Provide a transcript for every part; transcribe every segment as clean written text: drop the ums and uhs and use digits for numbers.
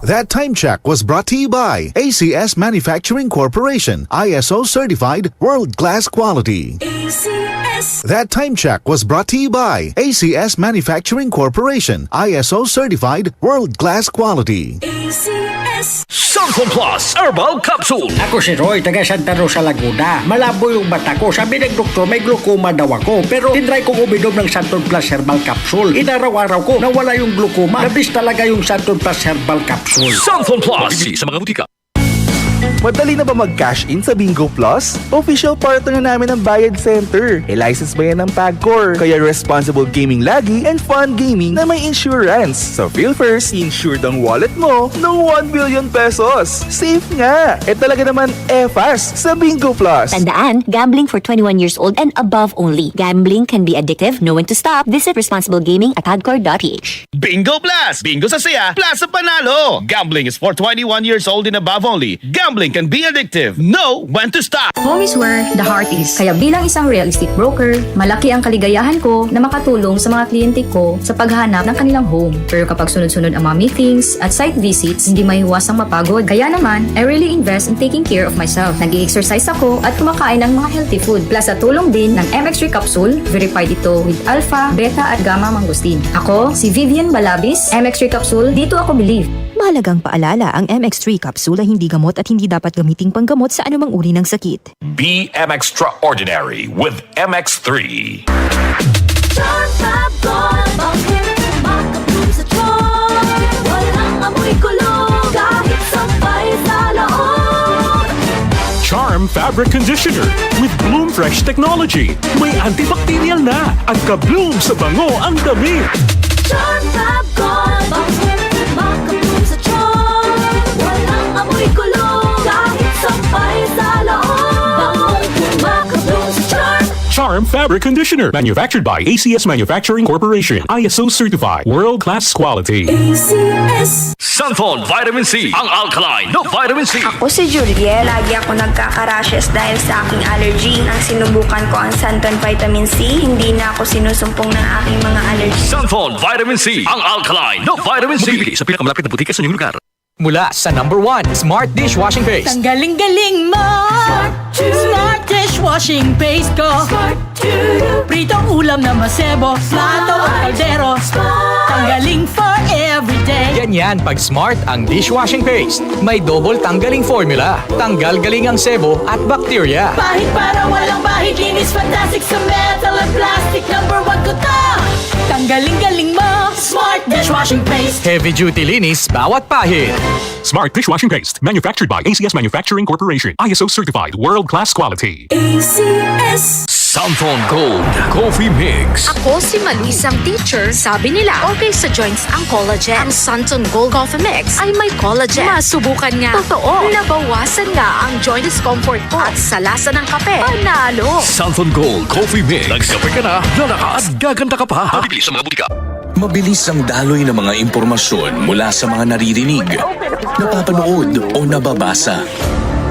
That time check was brought to you by ACS Manufacturing Corporation, ISO certified world-class quality. ACS. That time check was brought to you by ACS Manufacturing Corporation, ISO certified world-class quality. ACS. Santon Plus Herbal Capsule. Ako si Roy, taga Santa Rosa, Laguna. Malabo yung mata ko. Sabi ng doktor, may glaucoma daw ako. Pero tinry kong uminom ng Santon Plus Herbal Capsule. Inaraw-araw ko, nawala yung glaucoma. Nabis talaga yung Santon Plus Herbal Capsule. Santon Plus. Bibili sa mga butika. Madali na ba mag-cash in sa Bingo Plus? Official partner na namin ang Bayad Center. E-license ba yan ng PAGCOR? Kaya responsible gaming lagi and fun gaming na may insurance. So feel first, insured ang wallet mo ng 1 billion pesos. Safe nga! E talaga naman fast sa Bingo Plus. Tandaan, gambling for 21 years old and above only. Gambling can be addictive. Know when to stop. Visit responsiblegaming@pagcor.ph. Bingo Plus! Bingo sa saya, plus sa panalo! Gambling is for 21 years old and above only. Gambling can be addictive. Know when to stop! Home is where the heart is. Kaya bilang isang real estate broker, malaki ang kaligayahan ko na makatulong sa mga kliyente ko sa paghahanap ng kanilang home. Pero kapag sunod-sunod ang mga meetings at site visits, hindi maiiwasang mapagod. Kaya naman, I really invest in taking care of myself. Nag-i-exercise ako at kumakain ng mga healthy food. Plus sa tulong din ng MX3 Capsule, verified ito with alpha, beta at gamma mangosteen. Ako, si Vivian Balabis, MX3 Capsule, dito ako believe. Mahalagang paalala, ang MX3 capsule ay hindi gamot at hindi dapat gamiting panggamot sa anumang uri ng sakit. Be extraordinary with MX3. Charm Fab Gold. Bakit makapun sa charm? Walang amoy kulong kahit sabay sa loob. Charm Fabric Conditioner with Bloom Fresh Technology. May antibacterial na at ka-bloom sa bango ang damit. Charm Fab Gold. Bakit makapun sa charm? Walang amoy kulong kahit sabay sa loob. Makapun sa charm. Charm Fabric Conditioner. Manufactured by ACS Manufacturing Corporation. ISO certified. World-class quality. ACS. Santon Vitamin C. Ang alkaline na vitamin C. Ako si Juliet. Lagi ako nagkaka-rashes dahil sa aking allergy. Ang sinubukan ko ang Santon Vitamin C, hindi na ako sinusumpong ng aking mga allergy. Santon Vitamin C. Ang alkaline na vitamin C. Mabibili sa pinakamalapit na butika sa inyong lugar. Mula sa #1 Smart Dishwashing Paste. Tanggaling-galing mo. Smart dishwashing paste ko. Smart pritong ulam na masebo. Plato at kaldero. Tanggaling for everyday. Ganyan pag Smart ang dishwashing paste. May double tanggaling formula. Tanggal galing ang sebo at bakterya. Bahid para walang bahid. Linis fantastic sa metal at plastic. #1 ko to. Tanggaling-galing mo. Smart dishwashing paste. Heavy duty linis bawat pahid. Smart Dishwashing Paste. Manufactured by ACS Manufacturing Corporation. ISO certified. World-class quality. ACS. Santon Gold Coffee Mix. Ako si Malisang teacher. Sabi nila, okay sa joints ang collagen. Ang Santon Gold Coffee Mix ay may collagen. Masubukan nga. Totoo. Nabawasan nga ang joint discomfort ko. At sa lasa ng kape, panalo. Santon Gold Coffee Mix. Nagkape ka na, lalaka at gaganda ka pa. Mabibili sa mga butika. Mabilis ang daloy ng mga impormasyon mula sa mga naririnig, napapanood o nababasa.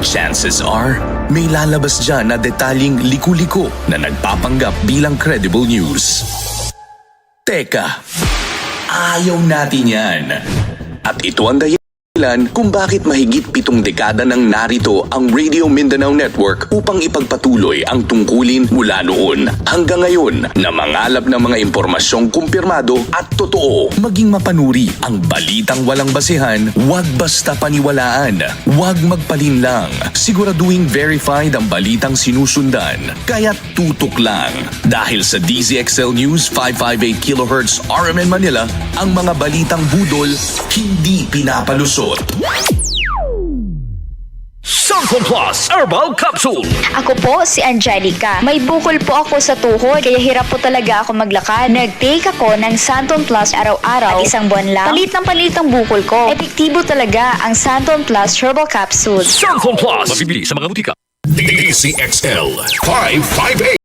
Chances are, may lalabas dyan na detalyeng liku-liko na nagpapanggap bilang credible news. Teka, ayaw natin yan. At ito ang dahilan kung bakit mahigit 7 dekada nang narito ang Radio Mindanao Network upang ipagpatuloy ang tungkulin mula noon hanggang ngayon na mangalap ng mga impormasyong kumpirmado at totoo. Maging mapanuri ang balitang walang basehan, huwag basta paniwalaan, huwag magpalinlang. Siguraduhin verified ang balitang sinusundan, kaya tutok lang. Dahil sa DZXL News 558 kHz RMN Manila, ang mga balitang budol hindi pinapalusot. Santon Plus Herbal Capsule. Ako po si Angelica. May bukol po ako sa tuhod, kaya hirap po talaga ako maglakad. Nag-take ako ng Santon Plus araw-araw at isang buwan lang. Palit ang bukol ko. Epektibo talaga ang Santon Plus Herbal Capsule. Santon Plus. Mabibili sa mga butika. DZXL 558.